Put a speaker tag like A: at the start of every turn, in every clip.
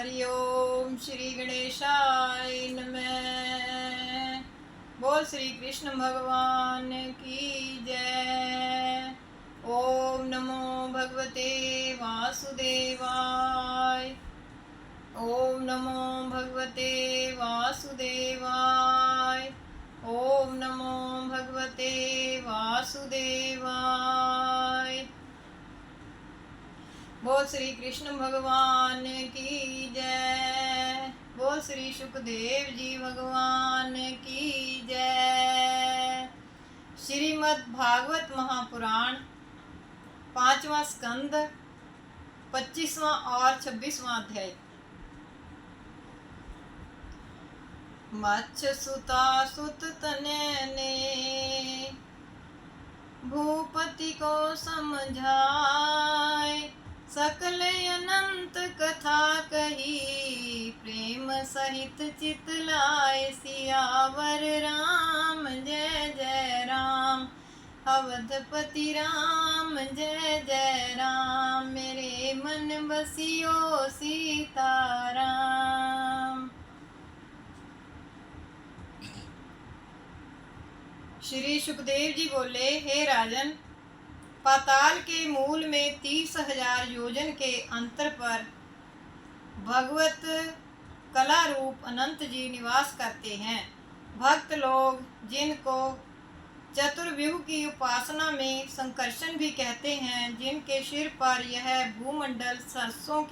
A: हरि ओम श्री गणेशाय नमः। बोल श्री कृष्ण भगवान की जय। ओम नमो भगवते वासुदेवाय। ओम नमो भगवते वासुदेवाय। ओम नमो भगवते वासुदेवाय। बोल श्री कृष्ण भगवान की जय। बोल श्री सुखदेव जी भगवान की जय। श्रीमद् भागवत महापुराण 5वां स्कंद 25वां और 26वां अध्याय। मत्स्य सुता सुत तनय ने भूपति को समझाए, सकल अनंत कथा कही, प्रेम सहित चितलाए, सियावर राम जय जय राम, अवधपति राम जय जय राम, मेरे मन बसियो सीताराम। श्री सुखदेव जी बोले, हे राजन, पाताल के मूल में 30,000 योजन के अंतर पर भगवत कला रूप अनंत जी निवास करते हैं। भक्त लोग, जिनको चतुर्व्यूह की उपासना में संकर्षण भी कहते हैं, जिनके सिर पर यह भूमंडल सरसों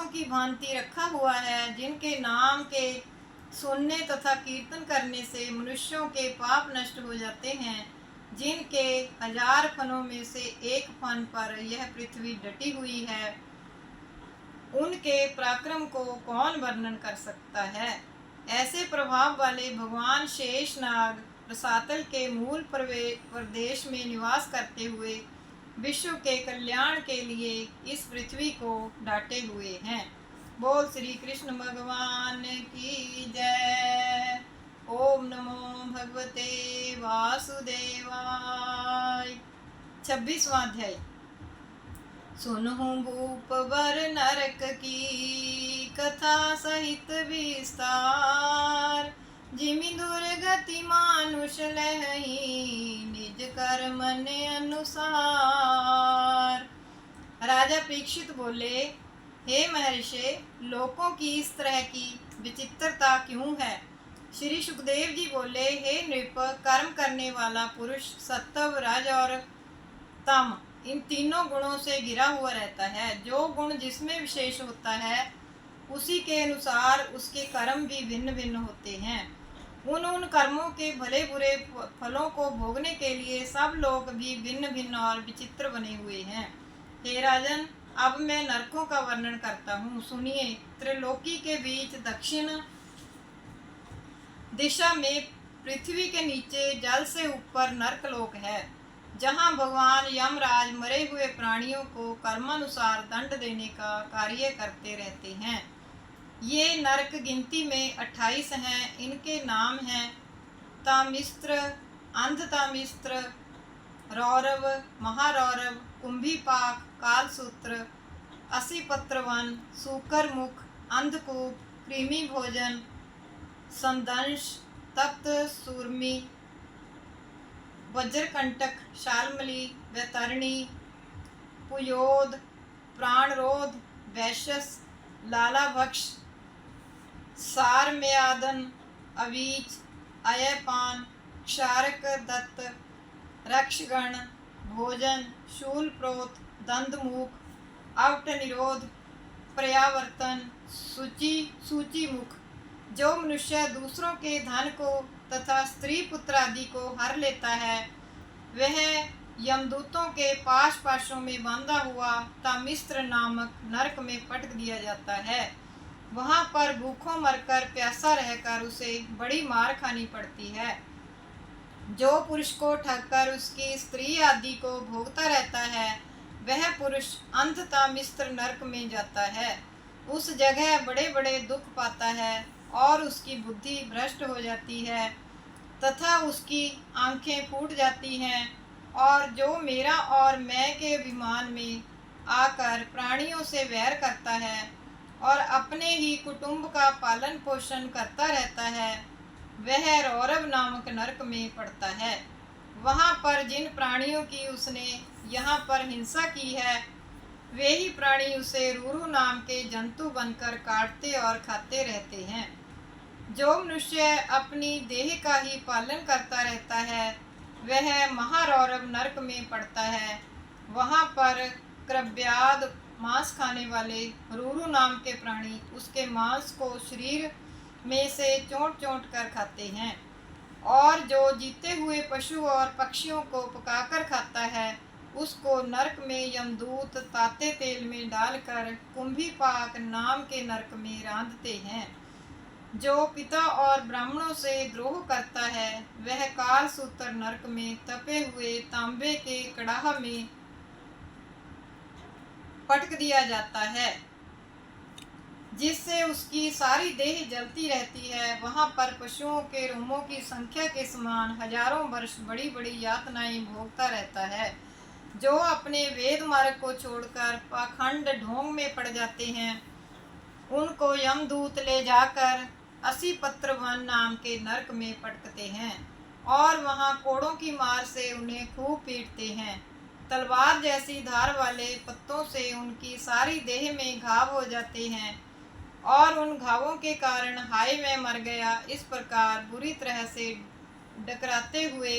A: की भांति रखा हुआ है, जिनके नाम के सुनने तथा कीर्तन करने से मनुष्यों के पाप नष्ट हो जाते हैं, जिनके 1000 फनों में से एक फन पर यह पृथ्वी डटी हुई है, उनके पराक्रम को कौन वर्णन कर सकता है। ऐसे प्रभाव वाले भगवान शेषनाग रसातल के मूल प्रदेश में निवास करते हुए विश्व के कल्याण के लिए इस पृथ्वी को डाटे हुए हैं। बोल श्री कृष्ण भगवान की जय। ओम नमो भगवते वासुदेवाय। 26वां अध्याय। सुनहु भूप वर नरक की, कथा सहित विस्तार, जिमि दुर्गति मानुष लहई, निज कर्म ने अनुसार। राजा परीक्षित बोले, हे महर्षि, लोकों की इस तरह की विचित्रता क्यों है। श्री सुखदेव जी बोले, हे नृप, कर्म करने वाला पुरुष सत्व, रज और तम, इन तीनों गुणों से घिरा हुआ रहता है। जो गुण जिसमें विशेष होता है, उसी के अनुसार उसके कर्म भी भिन्न भिन्न होते हैं। उन कर्मों के भले बुरे फलों को भोगने के लिए सब लोग भी भिन्न भिन्न और विचित्र बने हुए हैं। हे राजन, अब मैं नरकों का वर्णन करता हूँ, सुनिए। त्रिलोकी के बीच दक्षिण दिशा में पृथ्वी के नीचे जल से ऊपर नरकलोक है, जहाँ भगवान यमराज मरे हुए प्राणियों को कर्मानुसार दंड देने का कार्य करते रहते हैं। ये नरक गिनती में 28 हैं। इनके नाम हैं तामिस्त्र, अंधतामिस्त्र, रौरव, महारौरव, कुंभीपाक, कालसूत्र, असीपत्रवन, सूकरमुख, अंधकूप, कृमि भोजन, संदंश, तप्त सूर्मी, वज्रकंटक, शालमली, वैतरणी, पुयोद, प्राणरोध, वैश्यस, लालाभक्ष, सारम्यादन, अवीच, अयपान, क्षारक दत्त, रक्षगण, भोजन, शूलप्रोत, दंदमुख, अवट निरोध, प्रयावर्तन, सूचीमुख। जो मनुष्य दूसरों के धन को तथा स्त्री पुत्र आदि को हर लेता है, वह यमदूतों के पाशों में बांधा हुआ तामिस्त्र नामक नरक में पटक दिया जाता है। वहां पर भूखों मरकर प्यासा रहकर उसे बड़ी मार खानी पड़ती है। जो पुरुष को ठगकर उसकी स्त्री आदि को भोगता रहता है, वह पुरुष अंधतामिस्त्र नरक में जाता है। उस जगह बड़े बड़े दुख पाता है और उसकी बुद्धि भ्रष्ट हो जाती है तथा उसकी आंखें फूट जाती हैं, और जो मेरा और मैं के अभिमान में आकर प्राणियों से वैर करता है और अपने ही कुटुंब का पालन पोषण करता रहता है, वह रौरव नामक नरक में पड़ता है। वहाँ पर जिन प्राणियों की उसने यहाँ पर हिंसा की है, वे ही प्राणी उसे रूरू नाम के जंतु बनकर काटते और खाते रहते हैं। जो मनुष्य अपनी देह का ही पालन करता रहता है, वह महारौरव नरक में पड़ता है। वहाँ पर क्रव्याद मांस खाने वाले रूरू नाम के प्राणी उसके मांस को शरीर में से चोंट चोंट कर खाते हैं। और जो जीते हुए पशु और पक्षियों को पकाकर खाता है, उसको नरक में यमदूत ताते तेल में डालकर कुंभीपाक नाम के नरक में रांधते हैं। जो पिता और ब्राह्मणों से द्रोह करता है, वह काल सूत्र नरक में तपे हुए तांबे के कड़ाह में पटक दिया जाता है, जिससे उसकी सारी देह जलती रहती है। वहाँ पर पशुओं के रोमों की संख्या के समान हजारों वर्ष बड़ी बड़ी यातनाएं भोगता रहता है। जो अपने वेद मार्ग को छोड़कर पाखंड ढोंग में पड़ जाते हैं, उनको यमदूत ले जाकर 80 पत्र वन नाम के नरक में पटकते हैं और वहाँ कोड़ों की मार से उन्हें खूब पीटते हैं। तलवार जैसी धार वाले पत्तों से उनकी सारी देह में घाव हो जाते हैं और उन घावों के कारण हाय मैं मर गया, इस प्रकार बुरी तरह से डकराते हुए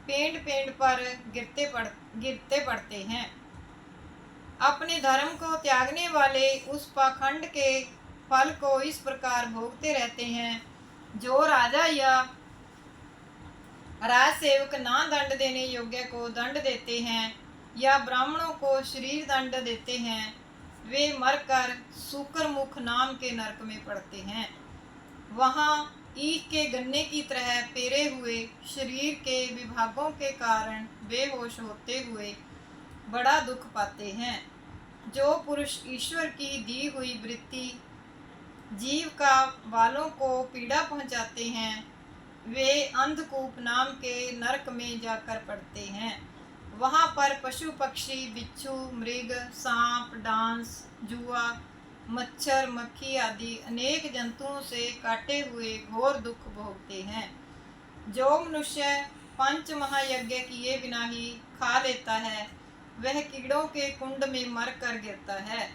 A: पेंड पेंड पर गिरते पड़ते हैं। अपने धर्म को त्यागने वाले उस पाखंड के फल को इस प्रकार भोगते रहते हैं। जो राजा या राजसेवक ना दंड देने योग्य को दंड देते हैं या ब्राह्मणों को शरीर दंड देते हैं, वे मरकर सूकर मुख नाम के नरक में पड़ते हैं। वहाँ ईख के गन्ने की तरह पेरे हुए शरीर के विभागों के कारण बेहोश होते हुए बड़ा दुख पाते हैं। जो पुरुष ईश्वर की दी हुई वृत्ति जीव का बालों को पीड़ा पहुंचाते हैं, वे अंधकूप नाम के नरक में जाकर पड़ते हैं। वहाँ पर पशु पक्षी बिच्छू मृग सांप डांस जुआ मच्छर मक्खी आदि अनेक जंतुओं से काटे हुए घोर दुख भोगते हैं। जो मनुष्य 5 महायज्ञ किए बिना ही खा लेता है, वह कीड़ों के कुंड में मर कर गिरता है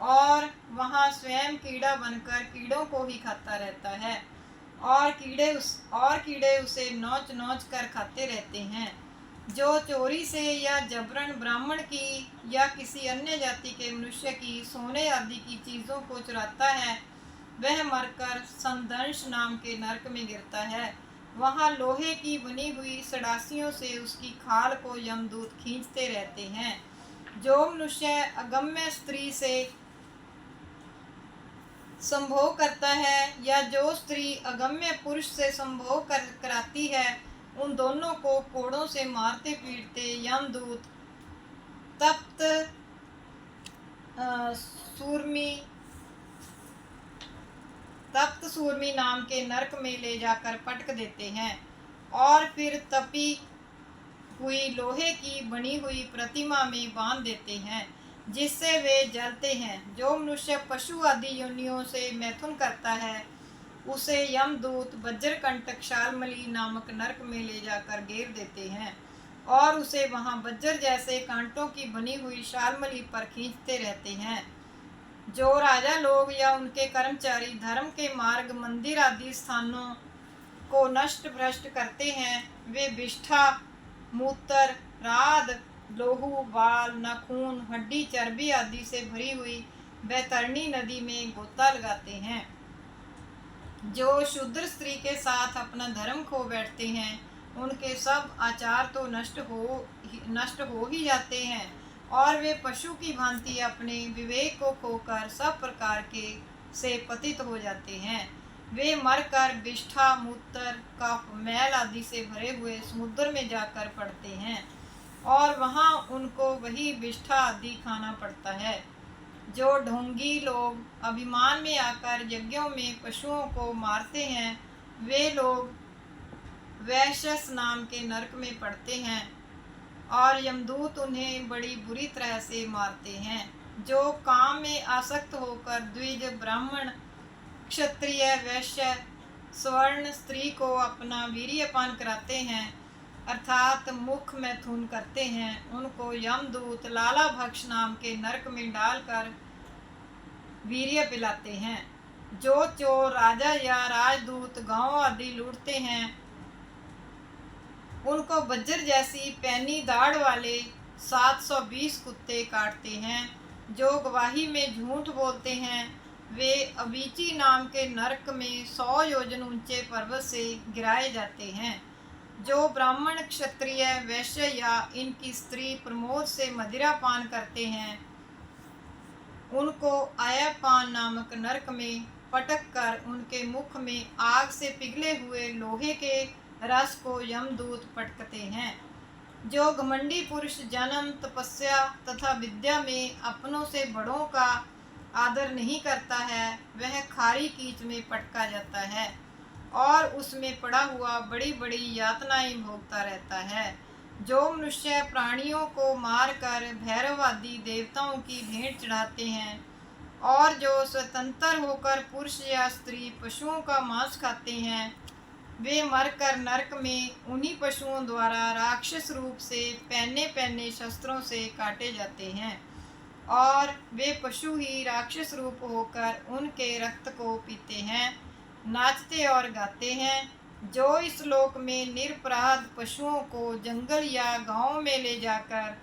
A: और वहाँ स्वयं कीड़ा बनकर कीड़ों को ही खाता रहता है और कीड़े उसे नोच नोच कर खाते रहते हैं। जो चोरी से या जबरन ब्राह्मण की या किसी अन्य जाति के मनुष्य की सोने आदि की चीज़ों को चुराता है, वह मरकर संदंश नाम के नरक में गिरता है। वहाँ लोहे की बनी हुई सड़ासियों से उसकी खाल को यमदूत खींचते रहते हैं। जो मनुष्य अगम्य स्त्री से संभोग करता है या जो स्त्री अगम्य पुरुष से संभोग कराती है, उन दोनों को कोड़ों से मारते पीटते यमदूत तप्त सूर्मी नाम के नरक में ले जाकर पटक देते हैं और फिर तपी हुई लोहे की बनी हुई प्रतिमा में बांध देते हैं, जिससे वे जलते हैं। जो मनुष्य पशु आदि योनियों से मैथुन करता है, उसे यमदूत वज्रकंटक शालमली नामक नरक में ले जाकर घेर देते हैं और उसे वहां वज्र जैसे कांटों की बनी हुई शालमली पर खींचते रहते हैं। जो राजा लोग या उनके कर्मचारी धर्म के मार्ग मंदिर आदि स्थानों को नष्ट भ्रष्ट करते हैं, वे विष्ठा मूत्र राद लोहू बाल नाखून हड्डी चर्बी आदि से भरी हुई बैतरणी नदी में गोता लगाते हैं। जो शूद्र स्त्री के साथ अपना धर्म खो बैठते हैं, उनके सब आचार तो नष्ट हो ही जाते हैं और वे पशु की भांति अपने विवेक को खोकर सब प्रकार के से पतित हो जाते हैं। वे मरकर विष्ठा मूत्र कफ मैल आदि से भरे हुए समुद्र में जाकर पड़ते हैं और वहाँ उनको वही विष्ठा आदि खाना पड़ता है। जो ढोंगी लोग अभिमान में आकर यज्ञों में पशुओं को मारते हैं, वे लोग वैश्यस नाम के नरक में पड़ते हैं और यमदूत उन्हें बड़ी बुरी तरह से मारते हैं। जो काम में आसक्त होकर द्विज ब्राह्मण क्षत्रिय वैश्य स्वर्ण स्त्री को अपना वीर्यपान कराते हैं अर्थात मुख मैथुन करते हैं, उनको यमदूत लाला भक्ष नाम के नरक में डालकर वीर्य पिलाते हैं। जो चोर राजा या राजदूत गांव आदि लूटते हैं उनको वज्र जैसी पैनी दाढ़ वाले 720 कुत्ते काटते हैं। जो गवाही में झूठ बोलते हैं वे अवीची नाम के नरक में 100 योजन ऊंचे पर्वत से गिराए जाते हैं। जो ब्राह्मण क्षत्रिय वैश्य या इनकी स्त्री प्रमोद से मदिरा पान करते हैं उनको आयापान नामक नरक में पटक कर उनके मुख में आग से पिघले हुए लोहे के रस को यमदूत पटकते हैं। जो घमंडी पुरुष जन्म तपस्या तथा विद्या में अपनों से बड़ों का आदर नहीं करता है वह खारी कीच में पटका जाता है और उसमें पड़ा हुआ बड़ी बड़ी यातनाएं भोगता रहता है। जो मनुष्य प्राणियों को मारकर भैरव आदि देवताओं की भेंट चढ़ाते हैं और जो स्वतंत्र होकर पुरुष या स्त्री पशुओं का मांस खाते हैं वे मरकर नरक में उन्हीं पशुओं द्वारा राक्षस रूप से पहने पहने शस्त्रों से काटे जाते हैं और वे पशु ही राक्षस रूप होकर उनके रक्त को पीते हैं, नाचते और गाते हैं। जो इस लोक में निरपराध पशुओं को जंगल या गांव में ले जाकर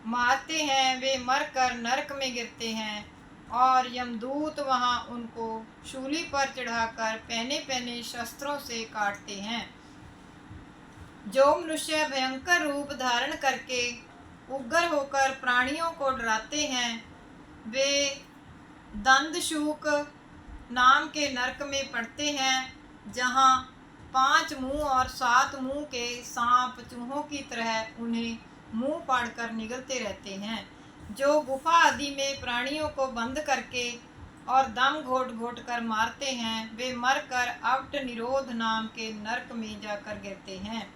A: मारते हैं वे मरकर नरक में गिरते हैं और यमदूत वहां उनको शूली पर चढ़ाकर पहने पहने शस्त्रों से काटते हैं। जो मनुष्य भयंकर रूप धारण करके उग्र होकर प्राणियों को डराते हैं वे दंदशूक नाम के नरक में पड़ते हैं, जहाँ 5 मुंह और 7 मुंह के सांप चूहों की तरह उन्हें मुंह फाड़कर निगलते रहते हैं। जो गुफा आदि में प्राणियों को बंद करके और दम घोट घोट कर मारते हैं वे मरकर अवट निरोध नाम के नरक में जाकर गिरते हैं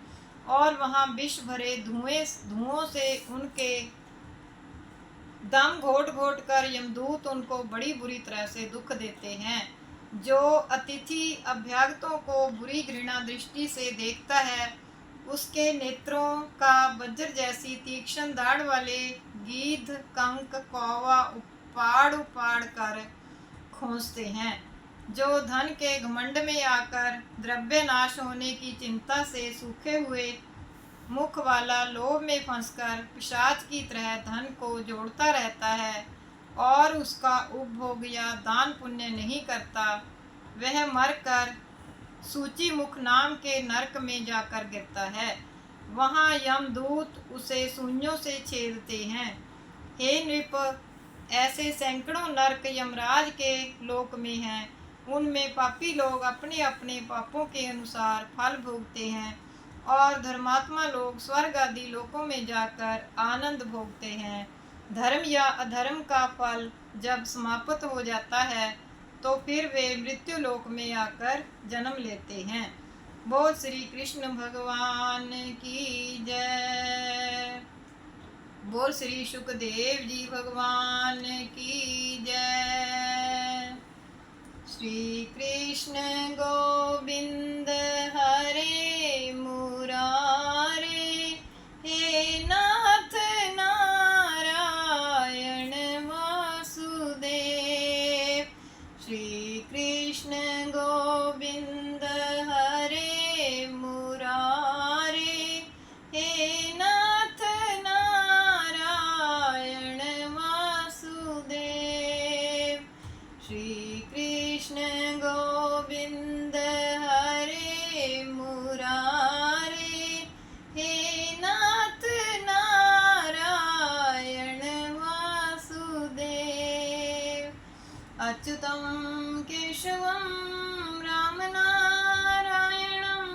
A: और वहां विष भरे धुओं से उनके दम घोट घोट कर यमदूत उनको बड़ी बुरी तरह से दुख देते हैं। जो अतिथि अभ्यागतों को बुरी घृणा दृष्टि से देखता है उसके नेत्रों का वज्र जैसी तीक्ष्ण दाढ़ वाले गीध कंक कौवा उपाड़ उपाड़ कर खोसते हैं। जो धन के घमंड में आकर द्रव्य नाश होने की चिंता से सूखे हुए मुख वाला लोभ में फंसकर पिशाच की तरह धन को जोड़ता रहता है और उसका उपभोग या दान पुण्य नहीं करता वह मरकर सूची मुख नाम के नरक में जाकर गिरता है। वहाँ यमदूत उसे सूइयों से छेदते हैं। हे नृप, ऐसे सैकड़ों नरक यमराज के लोक में हैं। उनमें पापी लोग अपने अपने पापों के अनुसार फल भोगते हैं और धर्मात्मा लोग स्वर्ग आदि लोकों में जाकर आनंद भोगते हैं। धर्म या अधर्म का फल जब समाप्त हो जाता है तो फिर वे मृत्यु लोक में आकर जन्म लेते हैं। बोल श्री कृष्ण भगवान की जय। बोल श्री सुखदेव जी भगवान की जय। श्री कृष्ण गोविंद हरे मुरारे, हे नाथ नारायण वासुदेव। श्री कृष्ण गोविंद हरे मुरारे, हे नाथ नारायण वासुदेव। श्री कृष्ण गोविंद हरे मुरारे, हे नाथ नारायण वासुदेव। अच्युतं केशवं रामनारायणं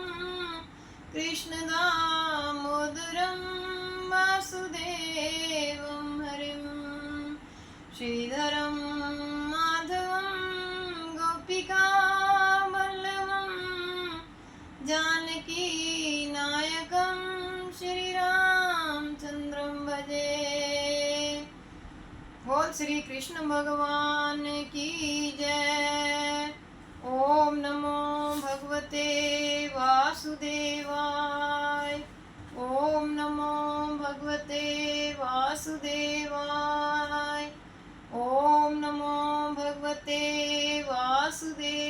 A: कृष्णदामोदरं वासुदेवं हरिं श्रीधरं माधवं गोपिकावल्लभं जानकी नायकं श्रीरामचन्द्रं भजे। बोल श्री कृष्ण भगवान की जय। ओम नमो भगवते वासुदेवाय। ओम नमो भगवते वासुदेवाय। ओम नमो भगवते वासुदेवाय।